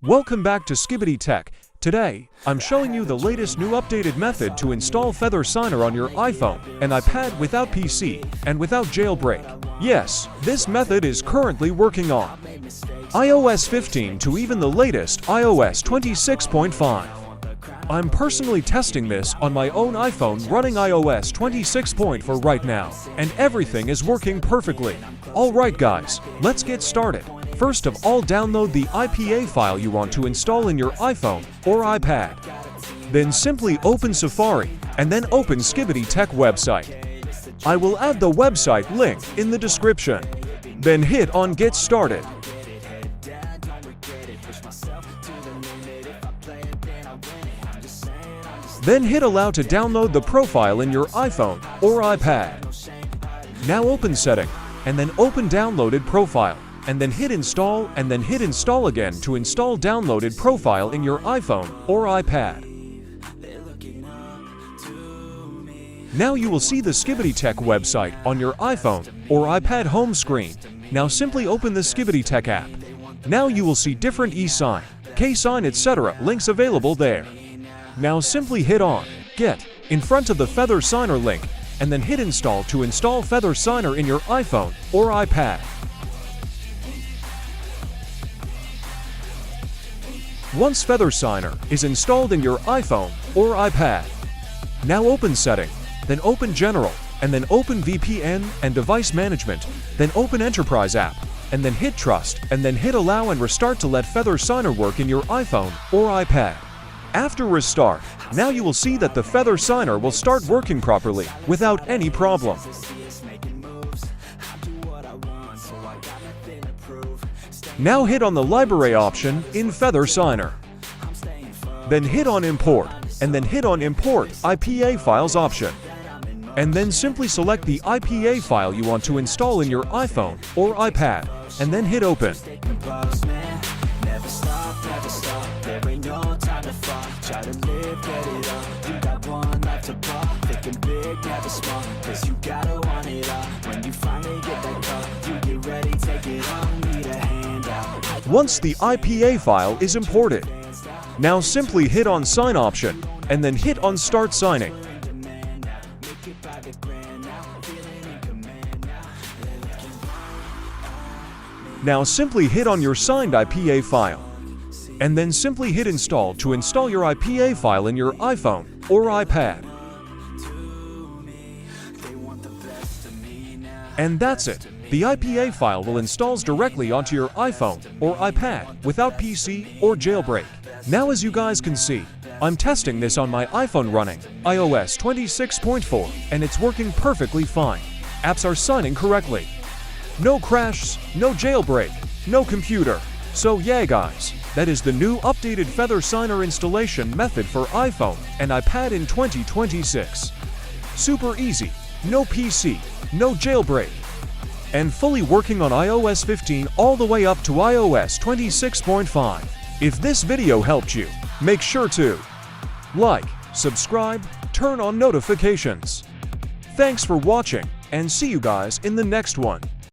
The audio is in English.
Welcome back to Skibbity Tech. Today, I'm showing you the latest new updated method to install Feather Signer on your iPhone and iPad without PC and without jailbreak. Yes, this method is currently working on iOS 15 to even the latest iOS 26.5. I'm personally testing this on my own iPhone running iOS 26.4 right now, and everything is working perfectly. Alright guys, let's get started. First of all, download the IPA file you want to install in your iPhone or iPad. Then simply open Safari and then open Skibbity Tech website. I will add the website link in the description. Then hit on Get Started. Then hit Allow to download the profile in your iPhone or iPad. Now open Setting and then open Downloaded Profile. And then hit Install and then hit Install again to install downloaded profile in your iPhone or iPad. Now you will see the Skibbity Tech website on your iPhone or iPad home screen. Now simply open the Skibbity Tech app. Now you will see different e-sign, K-sign, etc. links available there. Now simply hit on Get in front of the Feather Signer link and then hit Install to install Feather Signer in your iPhone or iPad. Once Feather Signer is installed in your iPhone or iPad, now open Setting, then open General, and then open VPN and Device Management, then open Enterprise app, and then hit Trust, and then hit Allow and restart to let Feather Signer work in your iPhone or iPad. After restart, now you will see that the Feather Signer will start working properly without any problem. Now hit on the Library option in Feather Signer. Then hit on Import, and then hit on Import IPA Files option. And then simply select the IPA file you want to install in your iPhone or iPad, and then hit Open. Once the IPA file is imported, now simply hit on Sign option and then hit on Start Signing. Now simply hit on your signed IPA file and then simply hit Install to install your IPA file in your iPhone or iPad. And that's it. The IPA file will install directly onto your iPhone or iPad without PC or jailbreak. Now as you guys can see, I'm testing this on my iPhone running iOS 26.4 and it's working perfectly fine. Apps are signing correctly. No crashes, no jailbreak, no computer. So yeah guys, that is the new updated Feather Signer installation method for iPhone and iPad in 2026. Super easy, no PC, no jailbreak, and fully working on iOS 15 all the way up to iOS 26.5. If this video helped you, make sure to like, subscribe, turn on notifications. Thanks for watching, and see you guys in the next one.